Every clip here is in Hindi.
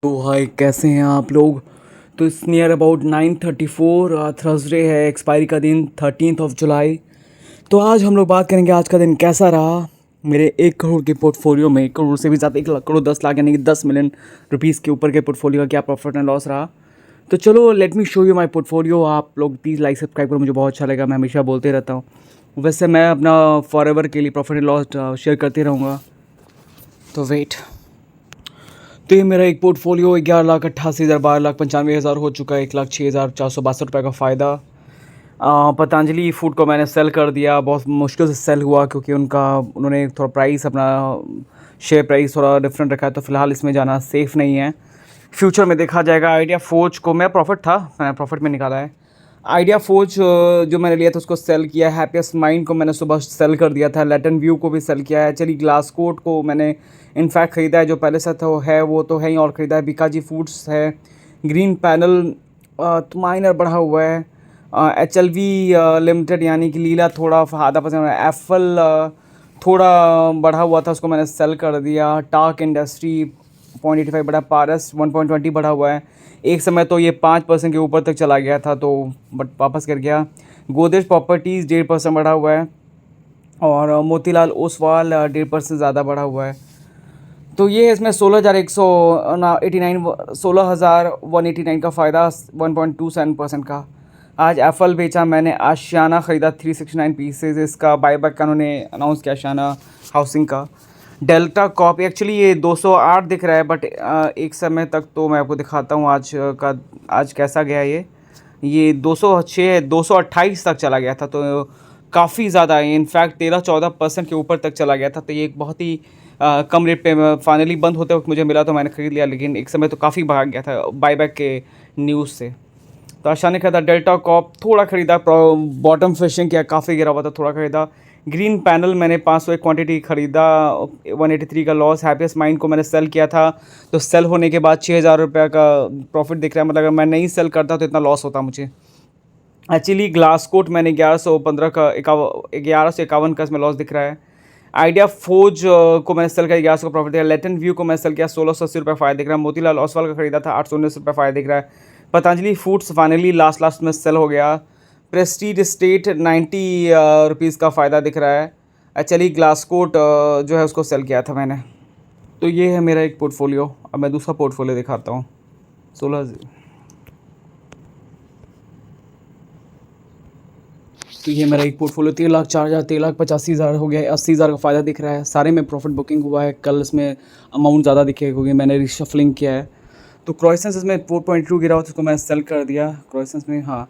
तो हाय, कैसे हैं आप लोग। तो इस नियर अबाउट 9:34 थर्सडे है, एक्सपायरी का दिन 13 जुलाई। तो आज हम लोग बात करेंगे आज का दिन कैसा रहा मेरे 1 करोड़ के पोर्टफोलियो में। 1 करोड़ से भी ज़्यादा, 1 करोड़ 10 लाख यानी कि 10 मिलियन रुपीज़ के ऊपर के पोर्टफोलियो का क्या प्रॉफिट एंड लॉस रहा। तो चलो let me show you my portfolio. आप लोग प्लीज़ लाइक सब्सक्राइब करो, मुझे बहुत अच्छा लगेगा। मैं हमेशा बोलते रहता हूँ। वैसे मैं अपना फॉर एवर के लिए प्रॉफिट एंड लॉस शेयर करते रहूँगा। तो वेट, तो ये मेरा एक पोर्टफोलियो 11,88,000 12,95,000 हो चुका है। 1,06,462 रुपये का फ़ायदा। पतंजलि फूड को मैंने सेल कर दिया। बहुत मुश्किल से सेल हुआ क्योंकि उन्होंने थोड़ा प्राइस, अपना शेयर प्राइस थोड़ा डिफरेंट रखा है। तो फिलहाल इसमें जाना सेफ़ नहीं है, फ्यूचर में देखा जाएगा। आइडिया फोर्ज को मैं प्रॉफिट था, मैंने प्रॉफिट में निकाला है। आइडिया फोर्ज जो मैंने लिया था उसको सेल किया। हैप्पीएस्ट माइंड को मैंने सुबह सेल कर दिया था। लैटन व्यू को भी सेल किया है। चलिए ग्लास कोट को मैंने इनफैक्ट ख़रीदा है, जो पहले से था वो तो है ही, और ख़रीदा है। बीकाजी फूड्स है। ग्रीन पैनल तो माइनर बढ़ा हुआ है। HLV लिमिटेड यानी कि लीला थोड़ा आधा % एप्पल थोड़ा बढ़ा हुआ था, उसको मैंने सेल कर दिया। टाक इंडस्ट्री 0.85 बढ़ा। पारस 1.20 बढ़ा हुआ है। एक समय तो ये 5% के ऊपर तक चला गया था, तो बट वापस कर गया। गोदरेज प्रॉपर्टीज़ 1.5% बढ़ा हुआ है। और मोतीलाल ओसवाल 1.5% ज़्यादा बढ़ा हुआ है। तो ये इसमें 16,189 का फ़ायदा, 1.27% का। आज एप्पल बेचा मैंने। आशियाना ख़रीदा 369 पीसेज। इसका बाईबैक का उन्होंने अनाउंस किया, आशियाना हाउसिंग का। डेल्टा कॉप एक्चुअली ये 208 दिख रहा है, बट एक समय तक तो मैं आपको दिखाता हूँ आज कैसा गया। ये 206 228 तक चला गया था, तो काफ़ी ज़्यादा है। इनफैक्ट 13-14% के ऊपर तक चला गया था। तो ये एक बहुत ही कम रेट पे फाइनली बंद होते वक्त मुझे मिला, तो मैंने ख़रीद लिया। लेकिन एक समय तो काफ़ी भाग गया था बाईबैक के न्यूज़ से। तो आशा ने खरीदा। डेल्टा कॉप थोड़ा ख़रीदा। बॉटम फिशिंग किया, काफ़ी गिरा हुआ था, थोड़ा ख़रीदा। ग्रीन पैनल मैंने 501 क्वांटिटी ख़रीदा, 183 का लॉस। हैप्पीएस्ट माइंड को मैंने सेल किया था, तो सेल होने के बाद 6,000 रुपये का प्रॉफिट दिख रहा है। मतलब अगर मैं नहीं सेल करता तो इतना लॉस होता मुझे। एक्चुअली ग्लास कोट मैंने 1115 का 1151 का इसमें लॉस दिख रहा है। आइडिया फोर्ज को मैंने सेल किया, 1100 का प्रॉफिट दिया। लेटन व्यू को मैं सेल किया, 1680 रुपये फ़ायदा दिख रहा है। मोतीलाल ओसवाल का ख़रीदा था, 819 रुपये फ़ायदा दिख रहा है। पतंजलि फूड्स फाइनली लास्ट में सेल हो गया। प्रेस्टीज स्टेट 90 रुपीज़ का फ़ायदा दिख रहा है। एक्चुअली ग्लास कोट जो है उसको सेल किया था मैंने। तो ये है मेरा एक पोर्टफोलियो। अब मैं दूसरा पोर्टफोलियो दिखाता हूँ। 16। तो ये मेरा एक पोर्टफोलियो 13,04,000 13,85,000 हो गया है। 80,000 का फ़ायदा दिख रहा है। सारे में प्रॉफिट बुकिंग हुआ है। कल इसमें अमाउंट ज़्यादा दिखेगा क्योंकि मैंने रिशफलिंग किया है। तो क्रॉयसेंस इसमें 4.2 गिरा हुआ था, उसको मैंने सेल कर दिया क्रॉयसेंस में। हाँ,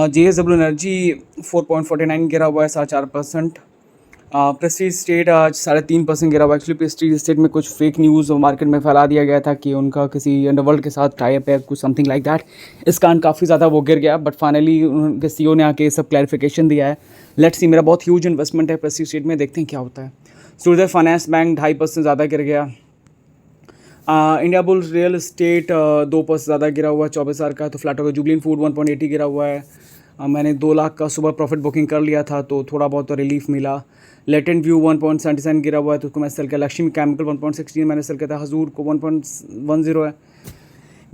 JSW एनर्जी 4.49 गिरा हुआ है, 4%। प्रेस्टीज स्टेट आज 3.5% गिरा हुआ। एक्चुअली प्रेस्टीज स्टेट में कुछ फेक न्यूज़ मार्केट में फैला दिया गया था कि उनका किसी अंडरवर्ल्ड के साथ टाइप है, कुछ समथिंग लाइक दैट। इस कारण काफ़ी ज़्यादा वो गिर गया, बट फाइनली उनके CEO ने आके सब क्लैरिफिकेशन दिया है। लेट्स सी, मेरा बहुत ह्यूज इन्वेस्टमेंट है प्रेस्टीज स्टेट में, देखते हैं क्या होता है। सूर्योदय फाइनेंस बैंक 2.5% ज़्यादा गिर गया। इंडिया बुल्स रियल एस्टेट 2% ज़्यादा गिरा हुआ है, 24,000 का। तो फ्लैट होगा। जुबलिन फूड 1.80 गिरा हुआ है। मैंने 2 लाख का सुबह प्रॉफिट बुकिंग कर लिया था, तो थोड़ा बहुत तो रिलीफ मिला। लेटेंट व्यू 1.77 गिरा हुआ है, तो उसको मैं सेल किया। लक्ष्मी केमिकल 1.16 मैंने सेल किया था। हजूर को 1.10 है।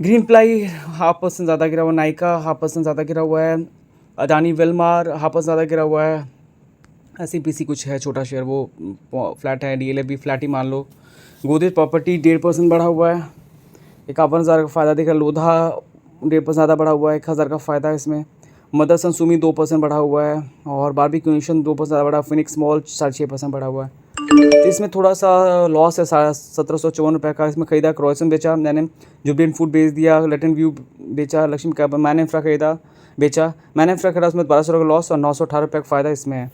ग्रीन प्लाई 0.5% ज़्यादा गिरा हुआ है। नाइका 0.5% ज़्यादा गिरा हुआ है। अडानी वेलमार 0.5% ज़्यादा गिरा हुआ है। SCPC कुछ है छोटा शेयर, वो फ्लैट है। DLF भी फ्लैट ही मान लो। गोदरेज प्रॉपर्टी 1.5% बढ़ा हुआ है, 51,000 का फ़ायदा दिख रहा है। लोधा 1.5% ज़्यादा बढ़ा हुआ है, 1,000 का फ़ायदा है इसमें। मदरसन सुमी 2% बढ़ा हुआ है। और बारबेक्यू नेशन 2% ज़्यादा बढ़ा। फिनिक्स मॉल 6.5% बढ़ा हुआ है। तो इसमें थोड़ा सा लॉस है, 1,754 रुपये का। इसमें ख़रीदा। क्रॉयसन बेचा मैंने। जुबलिन फूड बेच दिया। लेटन व्यू बेचा। लक्ष्मी का मैंने इंफ्रा ख़रीदा, बेचा। मैंने इंफ्रा ख़रीदा, उसमें 1,200 का लॉस और 918 रुपये का फ़ायदा इसमें है।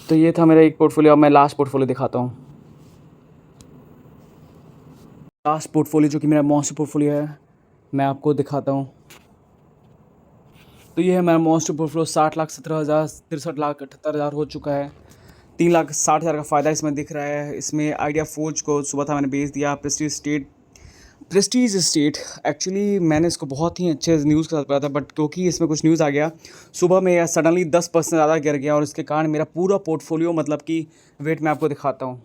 तो ये था मेरा एक पोर्टफोलियो। अब मैं लास्ट पोर्टफोलियो दिखाता हूँ। लास्ट पोर्टफोलियो जो कि मेरा मॉन्स्टर पोर्टफोलियो है, मैं आपको दिखाता हूँ। तो ये है मेरा मॉन्स्टर पोर्टफोलियो। 60,17,000 63,78,000 हो चुका है। 3,60,000 का फ़ायदा इसमें दिख रहा है। इसमें आइडिया फोर्ज को सुबह था मैंने बेच दिया। प्रेस्टीज स्टेट एक्चुअली मैंने इसको बहुत ही अच्छे न्यूज़ के साथ पढ़ा था, बट क्योंकि इसमें कुछ न्यूज़ आ गया सुबह में, सडनली 10% ज़्यादा गिर गया, और इसके कारण मेरा पूरा पोर्टफोलियो, मतलब कि वेट मैं आपको दिखाता हूँ।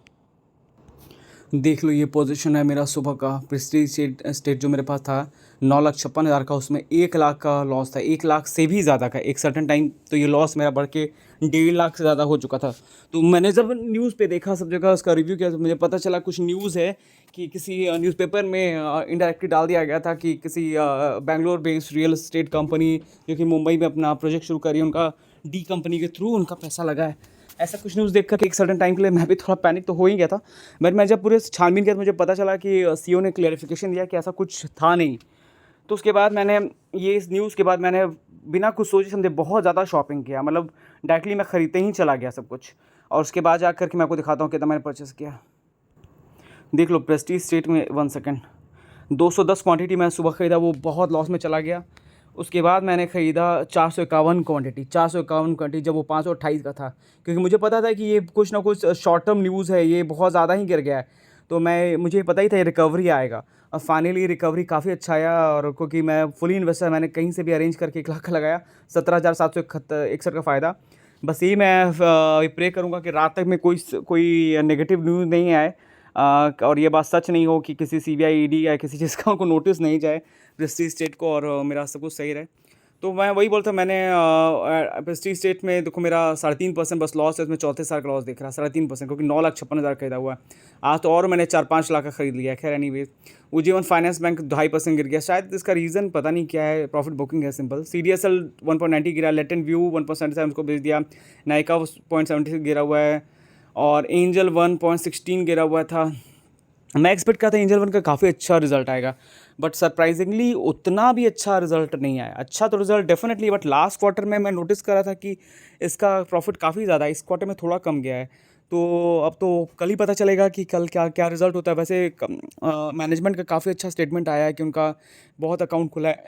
देख लो, ये पोजीशन है मेरा सुबह का। प्रेस्टीज स्टेट स्टेट जो मेरे पास था 9,56,000 का, उसमें 1 लाख का लॉस था, 1 लाख से भी ज़्यादा का एक सर्टन टाइम। तो ये लॉस मेरा बढ़ के 1.5 लाख से ज़्यादा हो चुका था। तो मैंने जब न्यूज़ पे देखा, सब जगह उसका रिव्यू किया, तो मुझे पता चला कुछ न्यूज़ है कि किसी न्यूज़पेपर में इनडायरेक्टली डाल दिया गया था कि किसी Bangalore based real estate company जो कि मुंबई में अपना प्रोजेक्ट शुरू करी है, उनका डी कंपनी के थ्रू उनका पैसा लगा है। ऐसा कुछ न्यूज़ देख कर एक सर्टन टाइम के लिए मैं भी थोड़ा पैनिक तो हो ही गया था। बट मैं जब पूरे छानबीन किया तो मुझे पता चला कि सीईओ ने क्लेरिफिकेशन दिया कि ऐसा कुछ था नहीं। तो उसके बाद मैंने ये इस न्यूज़ के बाद मैंने बिना कुछ सोचे समझे बहुत ज़्यादा शॉपिंग किया, मतलब डायरेक्टली मैं ख़रीदते ही चला गया सब कुछ। और उसके बाद जा कर के मैं आपको दिखाता हूँ कितना मैंने परचेज़ किया। देख लो, प्रेस्टीज स्टेट में 1 सेकंड 210 क्वांटिटी मैं सुबह ख़रीदा, वो बहुत लॉस में चला गया। उसके बाद मैंने ख़रीदा 451 क्वांटिटी, 451 क्वांटिटी जब वो 528 का था, क्योंकि मुझे पता था कि ये कुछ ना कुछ शॉर्ट टर्म न्यूज़ है, ये बहुत ज़्यादा ही गिर गया है। तो मुझे पता ही था ये रिकवरी आएगा, और फाइनली रिकवरी काफ़ी अच्छा आया। और क्योंकि मैं फुली इन्वेस्टर, मैंने कहीं से भी अरेंज करके 1 लाख का लगाया, 17,761 का फ़ायदा। बस यही मैं प्रे करूँगा कि रात तक में कोई नेगेटिव न्यूज़ नहीं आए, और ये बात सच नहीं हो कि किसी सीबीआई, ईडी या किसी चीज़ का उनको नोटिस नहीं जाए प्रेस्टीज स्टेट को, और मेरा सब कुछ सही रहे। तो मैं वही बोलता, मैंने प्रेस्टीज स्टेट में देखो मेरा 3.5% बस लॉस है, इसमें चौथे साल का लॉस दिख रहा है 3.5%, क्योंकि 9,56,000 खरीदा हुआ है। आज तो और मैंने 4-5 लाख का खरीद लिया है। खैर एनीवेज, उज्जीवन फाइनेंस बैंक 2.5% गिर गया, शायद इसका रीज़न पता नहीं क्या है, प्रॉफिट बुकिंग है सिंपल। CDSL 1.90 गिरा, लेटेंट व्यू 1.77 उसको भेज दिया, नाइका 0.76 गिरा हुआ है, और एंजल 1.16 गिरा हुआ था। मैं एक्सपेक्ट करता था एंजल वन का काफ़ी अच्छा रिजल्ट आएगा, बट सरप्राइजिंगली उतना भी अच्छा रिजल्ट नहीं आया। अच्छा तो result definitely, but last quarter में मैं नोटिस कर रहा था कि इसका प्रॉफिट काफ़ी ज़्यादा है, इस क्वार्टर में थोड़ा कम गया है। तो अब तो कल ही पता चलेगा कि कल क्या क्या रिजल्ट होता है। वैसे मैनेजमेंट का काफ़ी अच्छा स्टेटमेंट आया है कि उनका बहुत अकाउंट खुला है,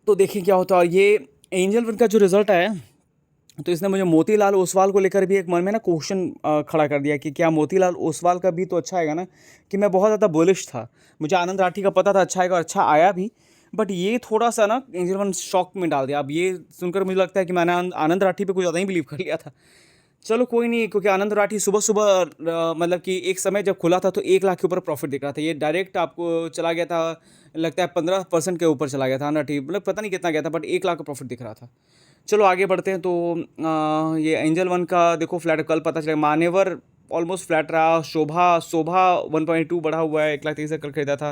तो देखिए क्या होता है। और ये एंजल वन का जो रिजल्ट आया, तो इसने मुझे मोतीलाल ओसवाल को लेकर भी एक मन में ना क्वेश्चन खड़ा कर दिया कि क्या मोतीलाल ओसवाल का भी तो अच्छा आएगा ना, कि मैं बहुत ज़्यादा बुलिश था। मुझे आनंद राठी का पता था अच्छा आएगा, और अच्छा आया भी। बट ये थोड़ा सा ना एंजल वन शॉक में डाल दिया। अब ये सुनकर मुझे लगता है कि मैंने आनंद राठी पे कुछ ज़्यादा ही बिलीव कर लिया था। चलो कोई नहीं, क्योंकि आनंद राठी सुबह सुबह मतलब कि एक समय जब खुला था तो 1 लाख के ऊपर प्रॉफिट दिख रहा था। ये डायरेक्ट आपको चला गया था, लगता है 15% के ऊपर चला गया था आनंद राठी, मतलब पता नहीं कितना गया था, बट 1 लाख का प्रॉफिट दिख रहा था। चलो आगे बढ़ते हैं। तो ये एंजल वन का देखो फ्लैट, कल पता चलेगा। मान्यवर ऑलमोस्ट फ्लैट रहा। शोभा शोभा 1.2 बढ़ा हुआ है, 1,30,000 कल खरीदा था।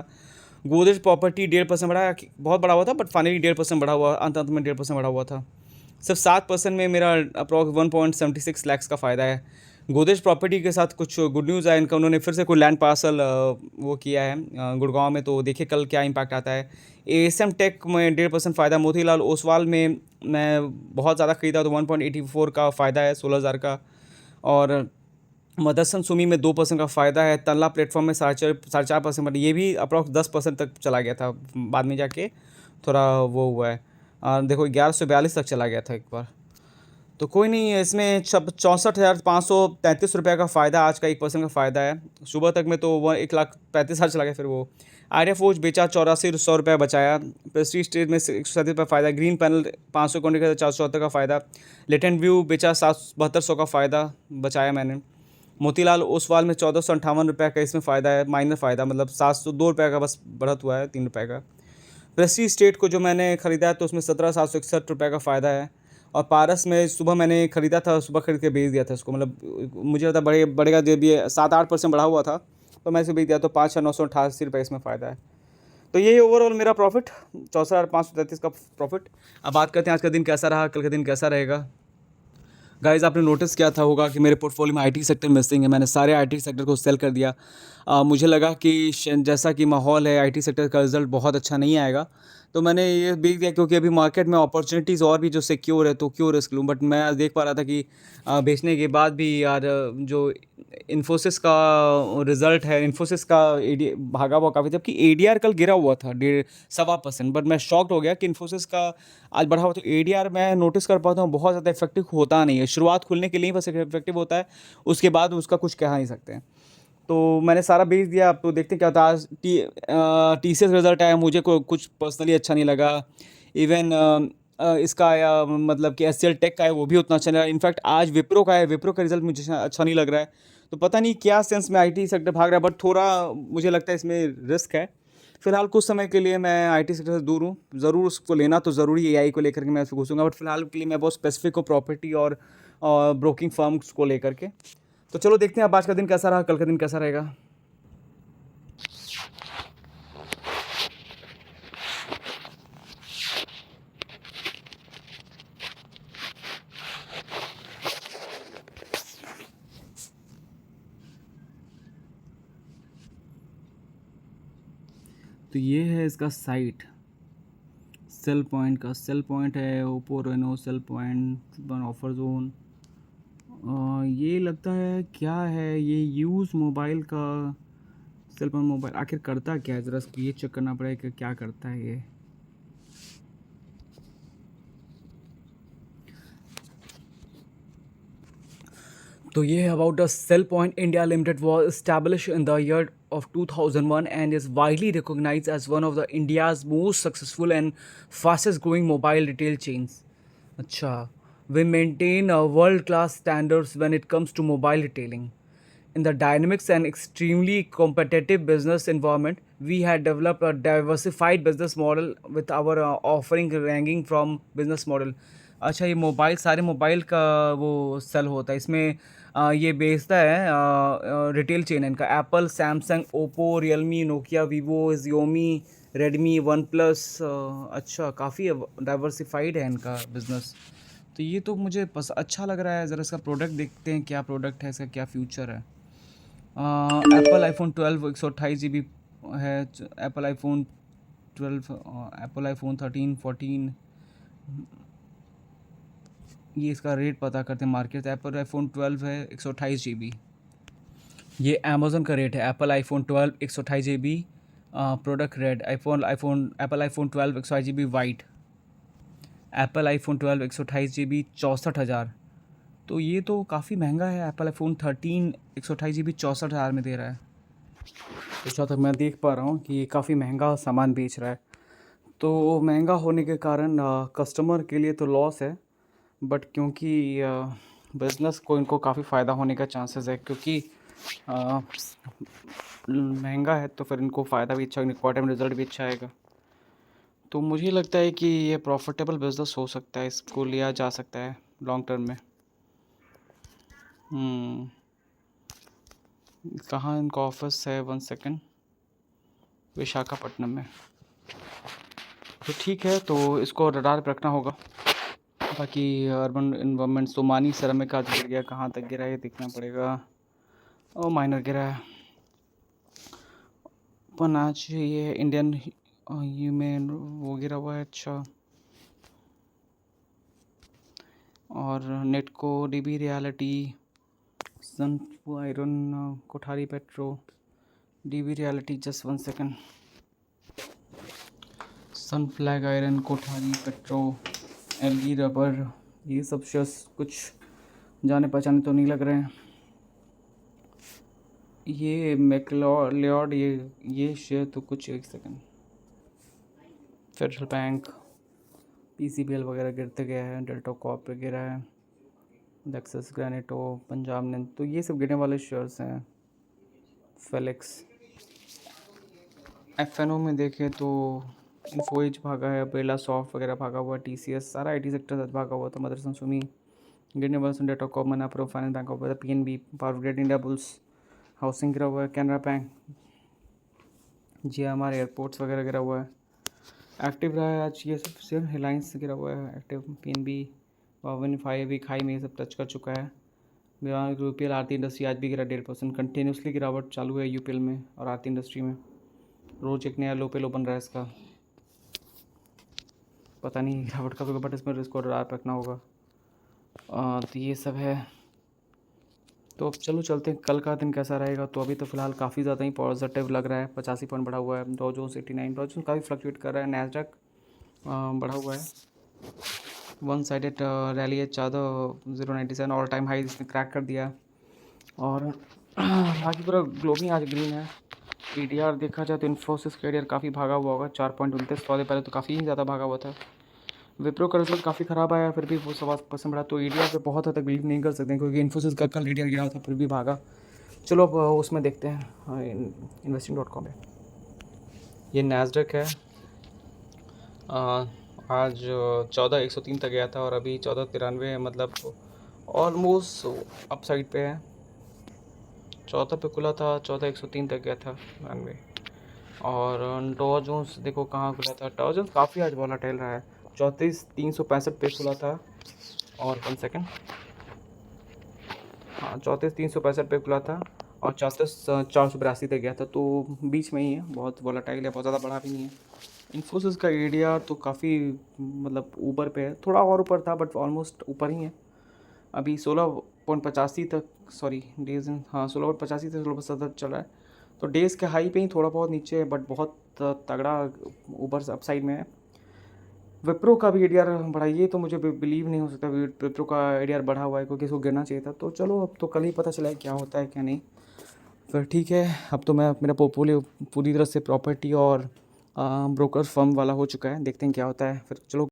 गोदरेज प्रॉपर्टी 1.5% बढ़ा, बहुत बढ़ा हुआ था, बट फाइनली 1.5% बढ़ा हुआ, अंत में 1.5% बढ़ा हुआ था। सिर्फ 7% में मेरा अप्रॉक्स 1.76 लैक्स का फ़ायदा है। गोदरेज प्रॉपर्टी के साथ कुछ गुड न्यूज़ है, इनका उन्होंने फिर से कोई लैंड पार्सल वो किया है गुड़गांव में, तो देखिए कल क्या इम्पैक्ट आता है। एएसएम टेक में 1.5% फ़ायदा। मोतीलाल ओसवाल में मैं बहुत ज़्यादा खरीदा तो 1.84 का फ़ायदा है, 16,000 का। और मदरसन सुमी में 2% का फ़ायदा है। तनला प्लेटफॉर्म में 4.5%, बट ये भी अप्रॉक्स 10% तक चला गया था, बाद में जाके थोड़ा वो हुआ है। देखो 1142 तक चला गया था एक बार। तो कोई नहीं, इसमें 64,533 रुपये का फ़ायदा, आज का 1% का फ़ायदा है। सुबह तक में तो वो 1,35,000 चला गया। फिर वो आर्या फोर्ज बेचा, 8400 रुपये बचाया। प्रेस्टीज स्टेज में 137 रुपये फ़ायदा। ग्रीन पैनल 500 करोड़ का 474 का फ़ायदा। लेटेंट व्यू बेचा, 7200 का फ़ायदा बचाया मैंने। मोतीलाल ओसवाल में 1458 रुपये का इसमें फ़ायदा है, माइनर फ़ायदा, मतलब 702 रुपये का बस बढ़त हुआ है, 3 रुपये का। प्रेस्टीज स्टेट को जो मैंने ख़रीदा है तो उसमें 17,761 रुपये का फ़ायदा है। और पारस में सुबह मैंने ख़रीदा था, सुबह खरीद के बेच दिया था इसको, मतलब मुझे लगता बढ़ेगा, जब ये 7-8% बढ़ा हुआ था तो मैं इसे बेच दिया, तो 5,988 रुपये इसमें फ़ायदा है। तो यही ओवरऑल मेरा प्रॉफिट, 64,533 का प्रॉफिट। अब बात करते हैं आज का दिन कैसा रहा, कल का दिन कैसा रहेगा। गाइस, आपने नोटिस किया था होगा कि मेरे पोर्टफोलियो में आईटी सेक्टर मिसिंग है। मैंने सारे आईटी सेक्टर को सेल कर दिया। मुझे लगा कि जैसा कि माहौल है, आईटी सेक्टर का रिज़ल्ट बहुत अच्छा नहीं आएगा, तो मैंने ये बेच दिया, क्योंकि अभी मार्केट में अपॉर्चुनिटीज़ और भी जो सिक्योर है, तो क्यों रिस्क लूँ। बट मैं देख पा रहा था कि बेचने के बाद भी यार जो इन्फोसिस का रिज़ल्ट है, इन्फोसिस का एडी भागा हुआ काफ़ी, जबकि एडीआर कल गिरा हुआ था 1.25%। बट मैं शॉक्ड हो गया कि इन्फोसिस का आज बढ़ा हुआ। तो एडीआर मैं नोटिस कर पाता हूँ बहुत ज़्यादा इफेक्टिव होता नहीं है। शुरुआत खुलने के लिए बस इफेक्टिव होता है, उसके बाद उसका कुछ कह नहीं सकते हैं। तो मैंने सारा बेच दिया। अब तो देखते हैं क्या होता है। आज टीसीएस रिजल्ट आया, मुझे कुछ पर्सनली अच्छा नहीं लगा। इवन इसका आया, मतलब कि एचसीएल टेक का है, वो भी उतना अच्छा नहीं लगा। इनफैक्ट आज विप्रो का है, विप्रो का रिजल्ट मुझे अच्छा नहीं लग रहा है। तो पता नहीं क्या सेंस में आईटी सेक्टर भाग रहा है, बट थोड़ा मुझे लगता है इसमें रिस्क है। फिलहाल कुछ समय के लिए मैं आईटी सेक्टर से दूर हूँ। ज़रूर उसको लेना तो ज़रूरी है, एआई को लेकर के मैं उसमें घुसूंगा, बट फिलहाल के लिए मैं बहुत स्पेसिफिक हूँ प्रॉपर्टी और ब्रोकिंग फर्म्स को लेकर के। तो चलो देखते हैं अब आज का दिन कैसा रहा, कल का दिन कैसा रहेगा। तो ये है इसका साइट, सेल पॉइंट का। सेल पॉइंट है Oppo Reno sale point one offer zone. ये लगता है क्या है, ये यूज़ मोबाइल का सेल पॉइंट। मोबाइल आखिर करता क्या है, ज़रा इसको ये चेक करना पड़ेगा कि क्या करता है ये। तो ये है about the cell point India limited was established in the year of 2001 and is widely recognized as one of the India's most successful and fastest growing mobile retail chains. अच्छा, we maintain a world class standards when it comes to mobile retailing. In the dynamics and extremely competitive business environment, we had developed a diversified business model with our offering ranging from business model. अच्छा, ये मोबाइल सारे मोबाइल का वो सेल होता है इसमें। ये बेचता है, रिटेल चेन है इनका। Apple, Samsung, Oppo, Realme, Nokia, Vivo, Xiaomi, Redmi, one plus. अच्छा, काफ़ी डाइवर्सिफाइड है इनका बिज़नेस। तो ये तो मुझे अच्छा लग रहा है। ज़रा इसका प्रोडक्ट देखते हैं, क्या प्रोडक्ट है, इसका क्या फ्यूचर है। एप्पल आईफोन 12 128 GB है। Apple iPhone 12, Apple iPhone 13 14। ये इसका रेट पता करते हैं मार्केट। एप्पल आईफोन 12 है 128 GB। ये अमेज़न का रेट है। Apple iPhone 12 128 GB, product red. Apple iPhone 12 128 GB white. Apple iPhone 12 128 GB 64,000। तो ये तो काफ़ी महंगा है। एप्पल आईफोन 13 128 GB 64,000 में दे रहा है। तो जहाँ तक मैं देख पा रहा हूँ कि ये काफ़ी महंगा सामान बेच रहा है। तो महंगा होने के कारण कस्टमर के लिए तो लॉस है, बट क्योंकि बिज़नेस को इनको काफ़ी फ़ायदा होने का चांसेस है, क्योंकि अ, महंगा है तो फिर इनको फ़ायदा भी अच्छा, क्वार्टर में रिज़ल्ट भी अच्छा आएगा। तो मुझे लगता है कि ये प्रॉफिटेबल बिज़नेस हो सकता है, इसको लिया जा सकता है लॉन्ग टर्म में। कहाँ इनका ऑफिस है, 1 सेकेंड, विशाखापट्टनम में। तो ठीक है, तो इसको रडार पे रखना होगा। बाकी अर्बन इन्वायरमेंट सोमानी सिरेमिक आज गिर गया, कहाँ तक गिरा है ये देखना पड़ेगा। और माइनर गिरा है। अपन आज ये इंडियन यू में वो गिरा हुआ है। अच्छा, और नेट को, DB Realty, Sun Iron, Kothari Petro, DB Realty, just 1 second, Sun Flag Iron, Kothari Petro, Elgi Rubber, ये सब शेयर्स कुछ जाने पहचाने तो नहीं लग रहे हैं। ये मैक्लियोड, ये शेयर तो कुछ, 1 सेकेंड, फेडरल बैंक, पीसीबीएल वगैरह गिरते गया है। डेल्टा कॉप पे गिरा है। लेक्सस ग्रैनेटो, पंजाब ने, तो ये सब गिरने वाले शेयर्स हैं। फेलिक्स, एफएनओ में देखें तो इन्फोएज भागा है, बेला सॉफ्ट वगैरह भागा हुआ, टीसीएस, सारा आईटी सेक्टर भागा हुआ था। मदरसन सुमी गिरने वाला, डेटा कॉप, मनाप्रो, Finance Bank of Baroda, PNB, Power Grid, India Bulls, Housing गिरा हुआ है, कैनरा बैंक, जीएमआर, एयरपोर्ट्स वगैरह गिरा हुआ है। एक्टिव रहा है आज ये सब शेयर। रिलायंस गिरा हुआ है, एक्टिव, पीएनबी, पावन, 5 वीक हाई में ये सब टच कर चुका है। यूपीएल, आरती इंडस्ट्री आज भी गिरा 1.5%। कंटिन्यूसली गिरावट चालू है यूपीएल में और आरती इंडस्ट्री में। रोज एक नया लो पे लो बन रहा है इसका। पता नहीं गिरावट का कोई, बट इसमें रिस्क और रखना होगा। तो ये सब है। तो अब चलो चलते हैं कल का दिन कैसा रहेगा। तो अभी तो फिलहाल काफ़ी ज़्यादा ही पॉजिटिव लग रहा है। 85 पॉइंट बढ़ा हुआ है। डॉ जोन्स 89, डॉ जोन्स काफ़ी फ्लक्चुएट कर रहा है। नैस्डैक बढ़ा हुआ है। वन साइडेड रैली है, 097 ऑल टाइम हाई इसने क्रैक कर दिया। और बाकी पूरा ग्लोब ही आज ग्रीन है। ईडीआर देखा जाए तो इन्फोसिस का ईडीआर काफ़ी भागा हुआ होगा, 4.29 पहले तो काफ़ी ही ज़्यादा भागा हुआ था। विप्रो का रिजल्ट काफ़ी ख़राब आया, फिर भी वो 7% बढ़ा। तो ईडीआर पे बहुत हद तक बिलीव नहीं कर सकते, क्योंकि इन्फोसिस का कल ईडीआर गिरा था फिर भी भागा। चलो अब उसमें देखते हैं investing.com पे। ये नैस्डैक है। आज 14,103 तक गया था और अभी 14,93 है, मतलब ऑलमोस्ट अपसाइड पे है। 14 पे खुला था, 14,103 तक गया था 92। और डॉ जोन्स देखो कहाँ खुला था। डॉ जोन्स काफ़ी आज वोलेटाइल रहा है। 34,365 पे खुला था और 1 सेकेंड, हाँ 34,365 पे खुला था और 34,482 तक गया था। तो बीच में ही है, बहुत वोलेटाइल है, बहुत ज़्यादा बड़ा भी नहीं है। इन्फोसिस का एडीआर तो काफ़ी मतलब ऊपर पे है, थोड़ा और ऊपर था बट ऑलमोस्ट ऊपर ही है। अभी 16.85 तक, सॉरी डेज, हाँ 16.85 से 16.70 चल रहा है। तो डेज़ के हाई पे ही थोड़ा बहुत नीचे है बट बहुत तगड़ा ऊपर से अपसाइड में है। विप्रो का भी एडीआर बढ़ा, ये तो मुझे बिलीव नहीं हो सकता विप्रो का एडीआर बढ़ा हुआ है, क्योंकि इसको गिरना चाहिए था। तो चलो अब तो कल ही पता चला है क्या होता है क्या नहीं। फिर ठीक है, अब तो मैं मेरा पोर्टफोलियो पूरी तरह से प्रॉपर्टी और ब्रोकर फर्म वाला हो चुका है। देखते हैं क्या होता है फिर। चलो।